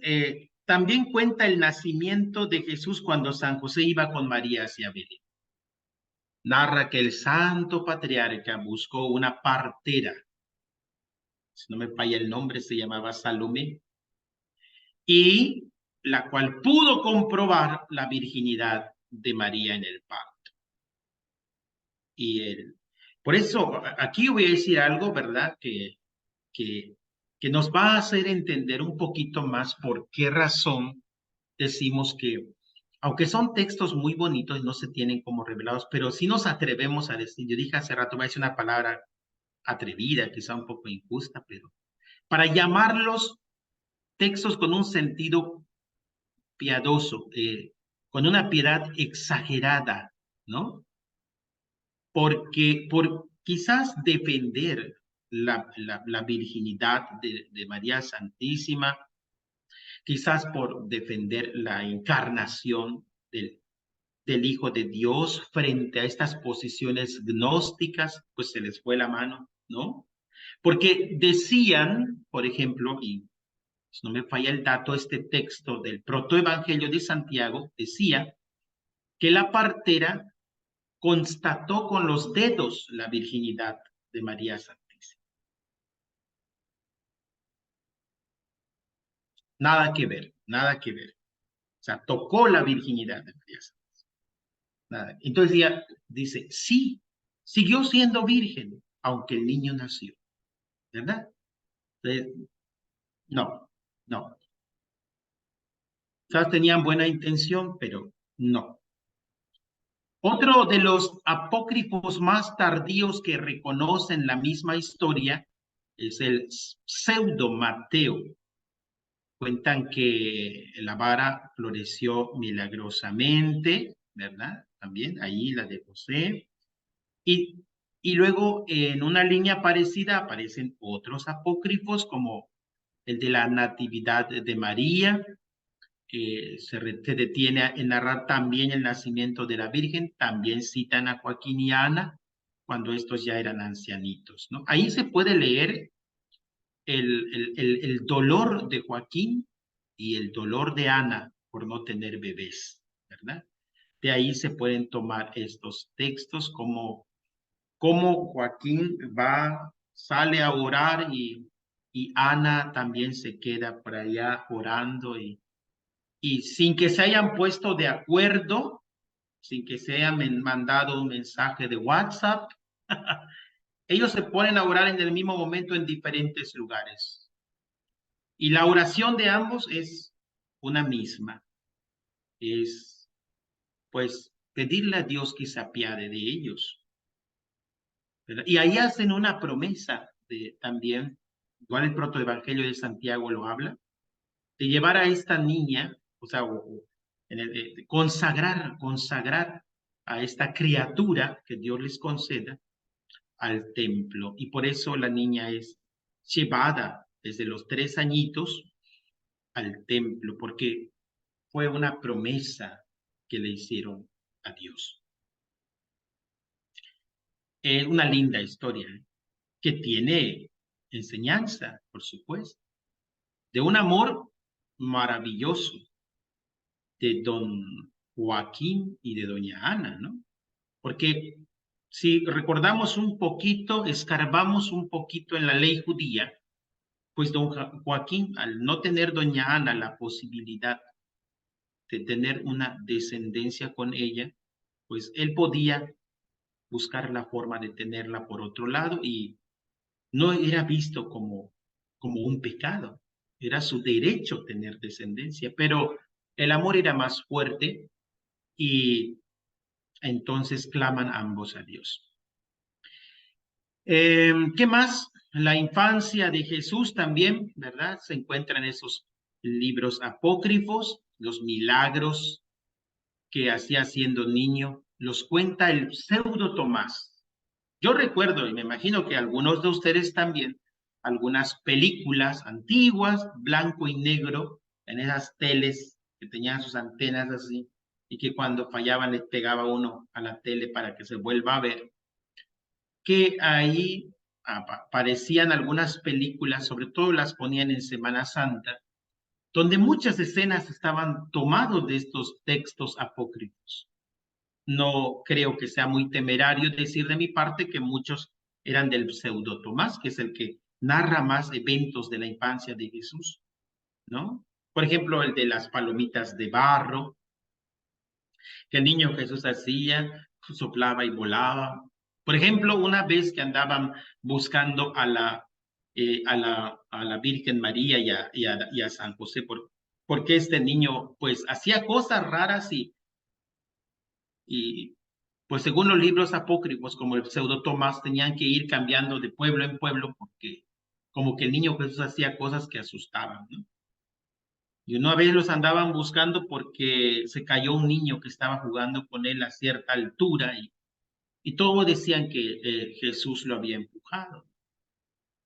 también cuenta el nacimiento de Jesús cuando San José iba con María hacia Belén. Narra que el santo patriarca buscó una partera, si no me falla el nombre, se llamaba Salomé, y la cual pudo comprobar la virginidad de María en el parto. Y él, por eso, aquí voy a decir algo, ¿verdad? Que, que nos va a hacer entender un poquito más por qué razón decimos que, aunque son textos muy bonitos, no se tienen como revelados, pero si nos atrevemos a decir, yo dije hace rato, voy a decir una palabra atrevida, quizá un poco injusta, pero para llamarlos textos con un sentido piadoso, con una piedad exagerada, ¿no? Porque por quizás defender la virginidad de María Santísima, quizás por defender la encarnación del Hijo de Dios frente a estas posiciones gnósticas, pues se les fue la mano, ¿no? Porque decían, por ejemplo, y si no me falla el dato, este texto del protoevangelio de Santiago decía que la partera constató con los dedos la virginidad de María Santísima. Nada que ver, nada que ver. O sea, tocó la virginidad de María Santísima. Nada. Entonces ella dice, sí, siguió siendo virgen, aunque el niño nació, ¿verdad? Entonces, no, no. Quizás tenían buena intención, pero no. Otro de los apócrifos más tardíos que reconocen la misma historia es el pseudo Mateo. Cuentan que la vara floreció milagrosamente, ¿verdad? También ahí la de José. Y, y luego en una línea parecida aparecen otros apócrifos como el de la Natividad de María, se detiene en narrar también el nacimiento de la Virgen, también citan a Joaquín y Ana cuando estos ya eran ancianitos, ¿no? Ahí se puede leer el dolor de Joaquín y el dolor de Ana por no tener bebés, ¿verdad? De ahí se pueden tomar estos textos como Joaquín sale a orar y Ana también se queda por allá orando y sin que se hayan puesto de acuerdo, sin que se hayan mandado un mensaje de WhatsApp, ellos se ponen a orar en el mismo momento en diferentes lugares. Y la oración de ambos es una misma, es pues pedirle a Dios que se apiade de ellos, ¿verdad? Y ahí hacen una promesa también, igual el protoevangelio de Santiago lo habla, de llevar a esta niña, o sea, consagrar a esta criatura que Dios les conceda al templo. Y por eso la niña es llevada desde los 3 añitos al templo, porque fue una promesa que le hicieron a Dios. Es una linda historia, ¿eh? Que tiene enseñanza, por supuesto, de un amor maravilloso de don Joaquín y de doña Ana, ¿no? Porque si recordamos un poquito, escarbamos un poquito en la ley judía, pues don Joaquín, al no tener doña Ana la posibilidad de tener una descendencia con ella, pues él podía buscar la forma de tenerla por otro lado y no era visto como un pecado, era su derecho tener descendencia, pero el amor era más fuerte y entonces claman ambos a Dios. ¿Qué más? La infancia de Jesús también, ¿verdad? Se encuentra en esos libros apócrifos, los milagros que hacía siendo niño, los cuenta el pseudo Tomás. Yo recuerdo, y me imagino que algunos de ustedes también, algunas películas antiguas, blanco y negro, en esas teles que tenían sus antenas así, y que cuando fallaban les pegaba uno a la tele para que se vuelva a ver, que ahí aparecían algunas películas, sobre todo las ponían en Semana Santa, donde muchas escenas estaban tomadas de estos textos apócrifos. No creo que sea muy temerario decir de mi parte que muchos eran del pseudo Tomás, que es el que narra más eventos de la infancia de Jesús, ¿no? Por ejemplo, el de las palomitas de barro, que el niño Jesús hacía, soplaba y volaba. Por ejemplo, una vez que andaban buscando a la Virgen María y a San José, porque este niño pues hacía cosas raras y pues según los libros apócrifos, como el pseudo Tomás, tenían que ir cambiando de pueblo en pueblo porque como que el niño Jesús hacía cosas que asustaban, ¿no? Y una vez los andaban buscando porque se cayó un niño que estaba jugando con él a cierta altura y todos decían que Jesús lo había empujado.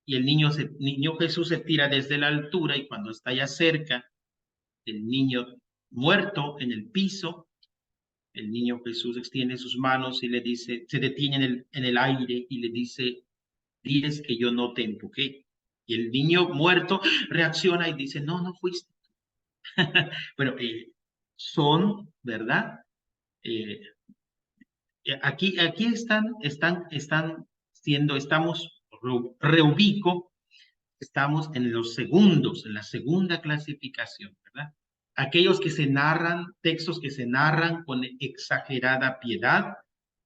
Y el niño Jesús se tira desde la altura y cuando está ya cerca, el niño muerto en el piso, el niño Jesús extiende sus manos y le dice, se detiene en el aire y le dice, diles que yo no te empujé. Y el niño muerto reacciona y dice, no, no fuiste. Bueno, son, ¿verdad? Eh, aquí están siendo, reubico, estamos en los segundos, en la segunda clasificación, ¿verdad? Aquellos que se narran, textos que se narran con exagerada piedad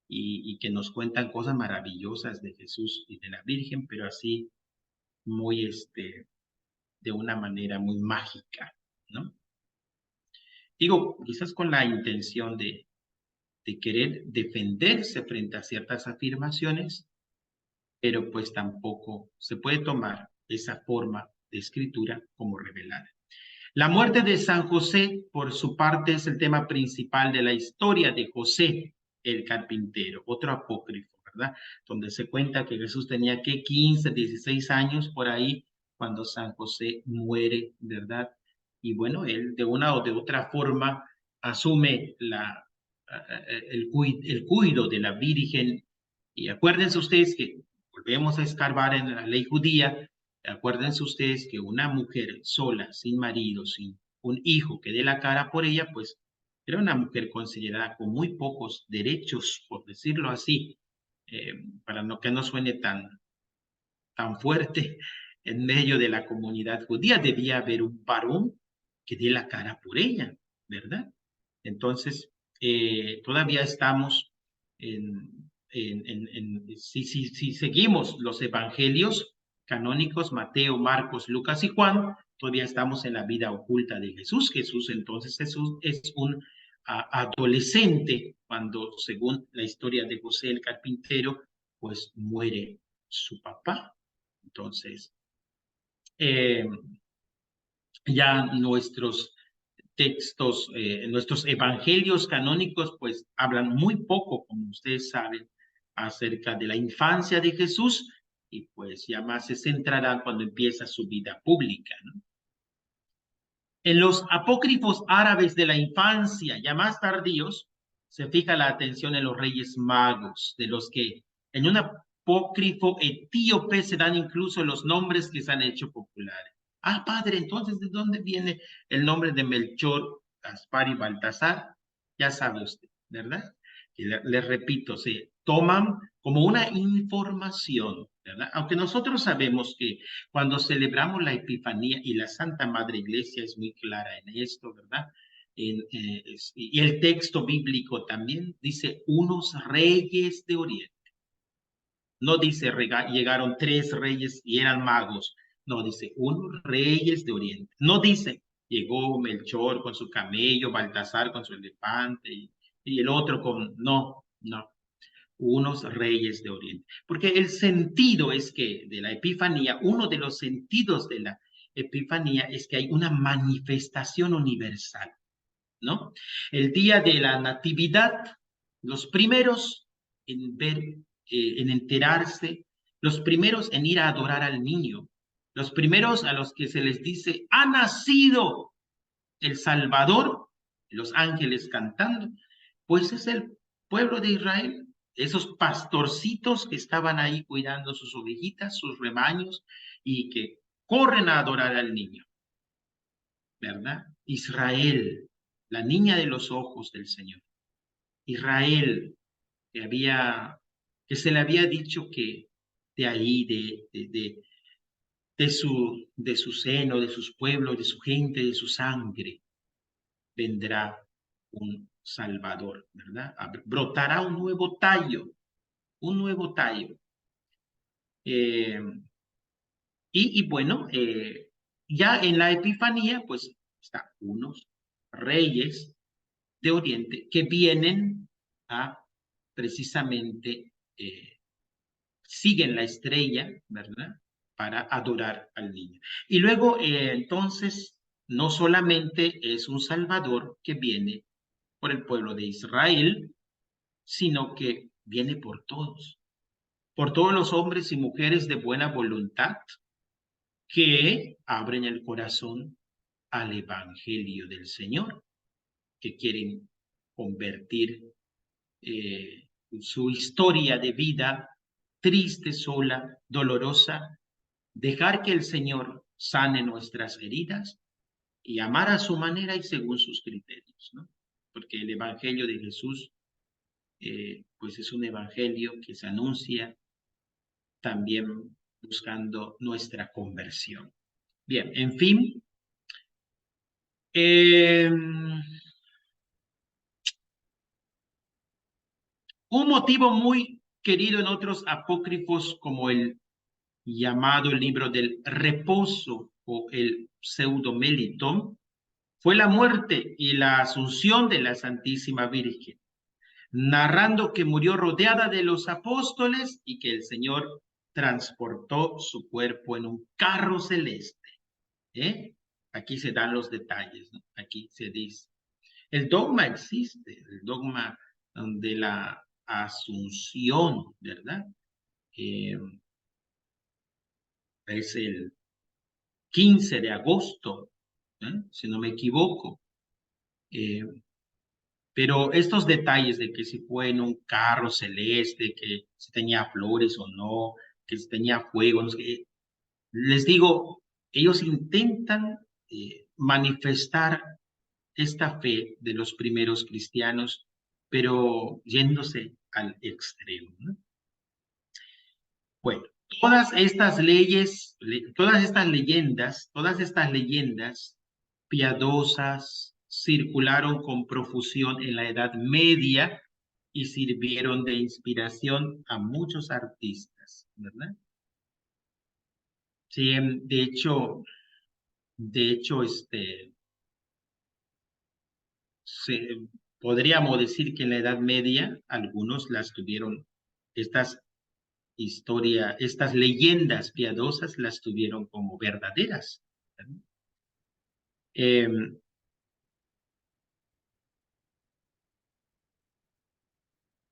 y que nos cuentan cosas maravillosas de Jesús y de la Virgen, pero así muy, de una manera muy mágica, ¿no? Digo, quizás con la intención de querer defenderse frente a ciertas afirmaciones, pero pues tampoco se puede tomar esa forma de escritura como revelada. La muerte de San José, por su parte, es el tema principal de la historia de José el carpintero, otro apócrifo, ¿verdad? Donde se cuenta que Jesús tenía que 15, 16 años por ahí cuando San José muere, ¿verdad? Y bueno, él de una o de otra forma asume el cuidado de la Virgen. Y acuérdense ustedes que volvemos a escarbar en la ley judía. Acuérdense ustedes que una mujer sola, sin marido, sin un hijo que dé la cara por ella, pues era una mujer considerada con muy pocos derechos, por decirlo así, eh, para no que no suene tan fuerte en medio de la comunidad judía. Debía haber un varón que dé la cara por ella, ¿verdad? Entonces, todavía estamos si seguimos los evangelios canónicos, Mateo, Marcos, Lucas y Juan, todavía estamos en la vida oculta de Jesús. Entonces Jesús es un adolescente cuando, según la historia de José el carpintero, pues muere su papá. Entonces, eh, ya nuestros evangelios canónicos, pues hablan muy poco, como ustedes saben, acerca de la infancia de Jesús y pues ya más se centrará cuando empieza su vida pública, ¿no? En los apócrifos árabes de la infancia, ya más tardíos, se fija la atención en los reyes magos, de los que en un apócrifo etíope se dan incluso los nombres que se han hecho populares. Ah, padre, entonces, ¿de dónde viene el nombre de Melchor, Gaspar y Baltasar? Ya sabe usted, ¿verdad? Y le repito, se toman como una información, ¿verdad? Aunque nosotros sabemos que cuando celebramos la Epifanía y la Santa Madre Iglesia es muy clara en esto, ¿verdad? Y el texto bíblico también dice unos reyes de Oriente. No dice llegaron tres reyes y eran magos. No, dice unos reyes de Oriente. No dice llegó Melchor con su camello, Baltasar con su elefante y el otro con... No, no, unos reyes de Oriente. Porque el sentido es que de la Epifanía, uno de los sentidos de la Epifanía es que hay una manifestación universal, ¿no? El día de la Natividad, los primeros en ver, en enterarse, los primeros en ir a adorar al niño, los primeros a los que se les dice, ha nacido el Salvador, los ángeles cantando, pues es el pueblo de Israel, esos pastorcitos que estaban ahí cuidando sus ovejitas, sus rebaños, y que corren a adorar al niño, ¿verdad? Israel, la niña de los ojos del Señor. Israel, que se le había dicho que de ahí, de su seno, de sus pueblos, de su gente, de su sangre, vendrá un Salvador, ¿verdad? Brotará un nuevo tallo. Eh, y bueno, ya en la Epifanía, pues están unos reyes de Oriente que vienen a precisamente, siguen la estrella, ¿verdad? Para adorar al niño. Y luego, entonces, no solamente es un Salvador que viene por el pueblo de Israel, sino que viene por todos los hombres y mujeres de buena voluntad que abren el corazón al Evangelio del Señor, que quieren convertir su historia de vida triste, sola, dolorosa, dejar que el Señor sane nuestras heridas y amar a su manera y según sus criterios, ¿no? Porque el Evangelio de Jesús pues es un evangelio que se anuncia también buscando nuestra conversión. Bien, en fin, un motivo muy querido en otros apócrifos como el llamado libro del reposo o el pseudomelitón fue la muerte y la asunción de la Santísima Virgen, narrando que murió rodeada de los apóstoles y que el Señor transportó su cuerpo en un carro celeste. ¿Eh? Aquí se dan los detalles, ¿no? Aquí se dice. El dogma existe, el dogma de la asunción, ¿verdad? Eh, es el 15 de agosto, si no me equivoco. Eh, Pero estos detalles de que si fue en un carro celeste, que si tenía flores o no, que si tenía fuego, no sé, les digo, ellos intentan manifestar esta fe de los primeros cristianos, pero yéndose al extremo, ¿no? Bueno, todas estas leyendas piadosas circularon con profusión en la Edad Media y sirvieron de inspiración a muchos artistas, ¿verdad? Sí, de hecho, se, podríamos decir que en la Edad Media algunos las tuvieron, estas estas leyendas piadosas las tuvieron como verdaderas, ¿verdad? Eh,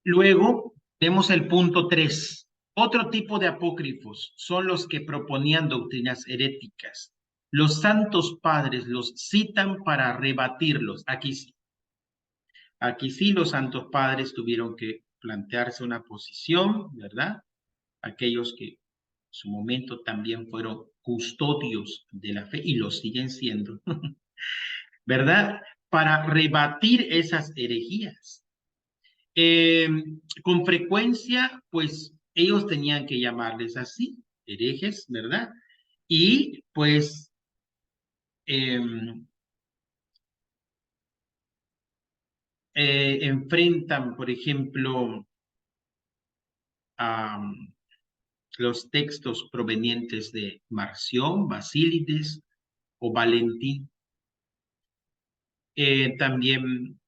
Luego vemos el punto 3. Otro tipo de apócrifos son los que proponían doctrinas heréticas, los santos padres los citan para rebatirlos. Aquí sí los santos padres tuvieron que plantearse una posición, ¿verdad? Aquellos que en su momento también fueron custodios de la fe y lo siguen siendo, ¿verdad? Para rebatir esas herejías. Con frecuencia, pues ellos tenían que llamarles así, herejes, ¿verdad? Y pues enfrentan, por ejemplo, a los textos provenientes de Marción, Basílides o Valentín. También,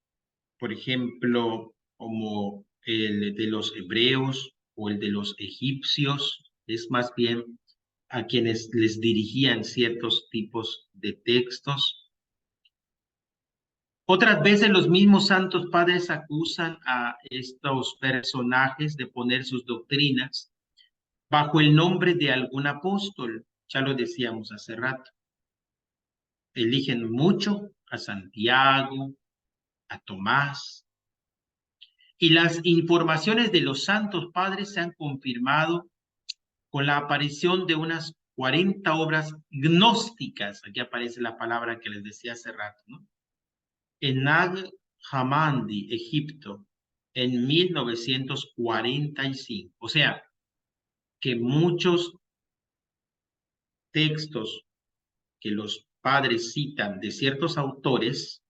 por ejemplo, como el de los hebreos o el de los egipcios, es más bien a quienes les dirigían ciertos tipos de textos. Otras veces los mismos santos padres acusan a estos personajes de poner sus doctrinas bajo el nombre de algún apóstol. Ya lo decíamos hace rato. Eligen mucho a Santiago, a Tomás, y las informaciones de los santos padres se han confirmado con la aparición de unas 40 obras gnósticas. Aquí aparece la palabra que les decía hace rato, ¿no? En Nag Hammadi, Egipto, en 1945. O sea, que muchos textos que los padres citan de ciertos autores,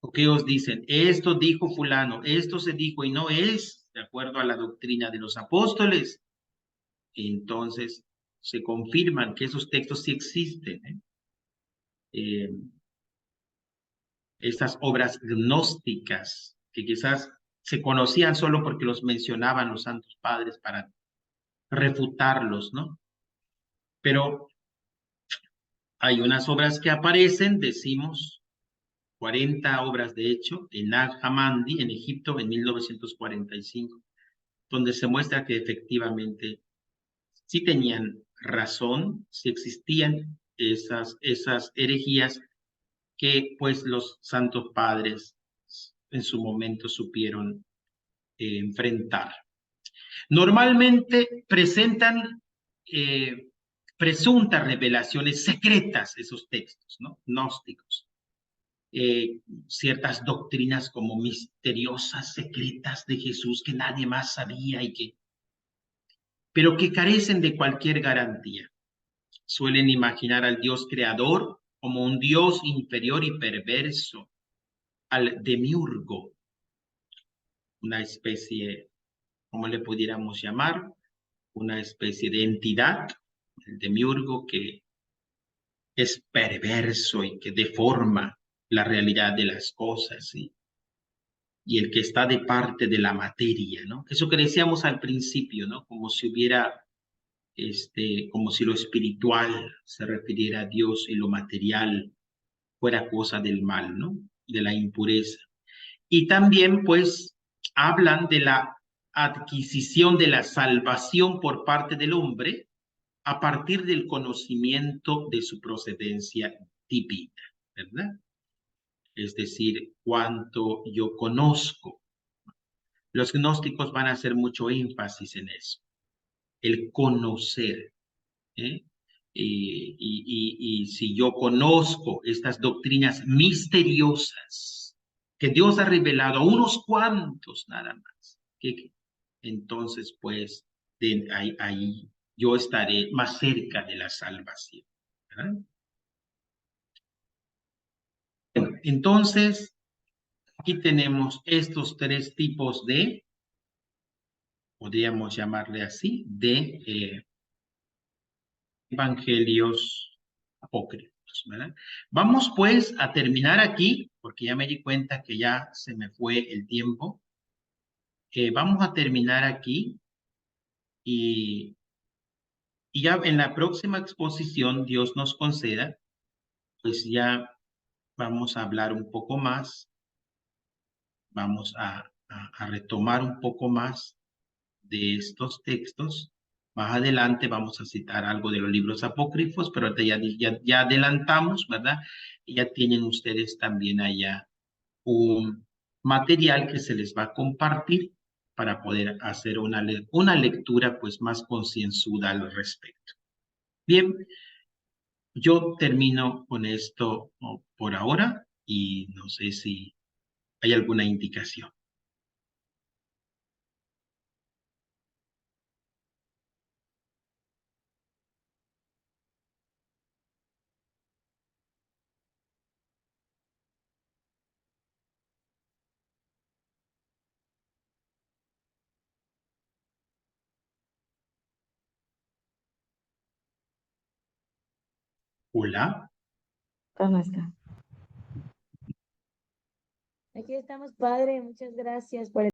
o que ellos dicen, esto dijo fulano, esto se dijo y no es de acuerdo a la doctrina de los apóstoles, entonces se confirman que esos textos sí existen, ¿eh? Estas obras gnósticas que quizás se conocían solo porque los mencionaban los santos padres para refutarlos, ¿no? Pero hay unas obras que aparecen, decimos, 40 obras de hecho, en Nag Hammadi, en Egipto, en 1945, donde se muestra que efectivamente sí tenían razón, sí existían esas herejías que pues los santos padres en su momento supieron enfrentar. Normalmente presentan presuntas revelaciones secretas esos textos, ¿no? Gnósticos. Ciertas doctrinas como misteriosas, secretas de Jesús que nadie más sabía pero que carecen de cualquier garantía. Suelen imaginar al Dios creador como un Dios inferior y perverso, al demiurgo, una especie, ¿cómo le pudiéramos llamar? Una especie de entidad, el demiurgo, que es perverso y que deforma la realidad de las cosas, ¿sí? Y el que está de parte de la materia, ¿no? Eso que decíamos al principio, ¿no? Como si hubiera, como si lo espiritual se refiriera a Dios y lo material fuera cosa del mal, ¿no? De la impureza. Y también, pues, hablan de la adquisición de la salvación por parte del hombre a partir del conocimiento de su procedencia divina, ¿verdad? Es decir, cuánto yo conozco. Los gnósticos van a hacer mucho énfasis en eso, el conocer, ¿eh? Y si yo conozco estas doctrinas misteriosas que Dios ha revelado a unos cuantos nada más, entonces pues ahí yo estaré más cerca de la salvación, ¿verdad? Bueno, entonces aquí tenemos estos tres tipos de, podríamos llamarle así, de evangelios apócrifos, ¿verdad? Vamos pues a terminar aquí, porque ya me di cuenta que ya se me fue el tiempo. Vamos a terminar aquí y, y ya en la próxima exposición, Dios nos conceda, pues ya vamos a hablar un poco más, vamos a retomar un poco más de estos textos Más adelante vamos a citar algo de los libros apócrifos, pero ahorita ya adelantamos, ¿verdad? Y ya tienen ustedes también allá un material que se les va a compartir para poder hacer una lectura pues más concienzuda al respecto. Bien, yo termino con esto por ahora y no sé si hay alguna indicación. Hola. ¿Cómo está? Aquí estamos, padre. Muchas gracias por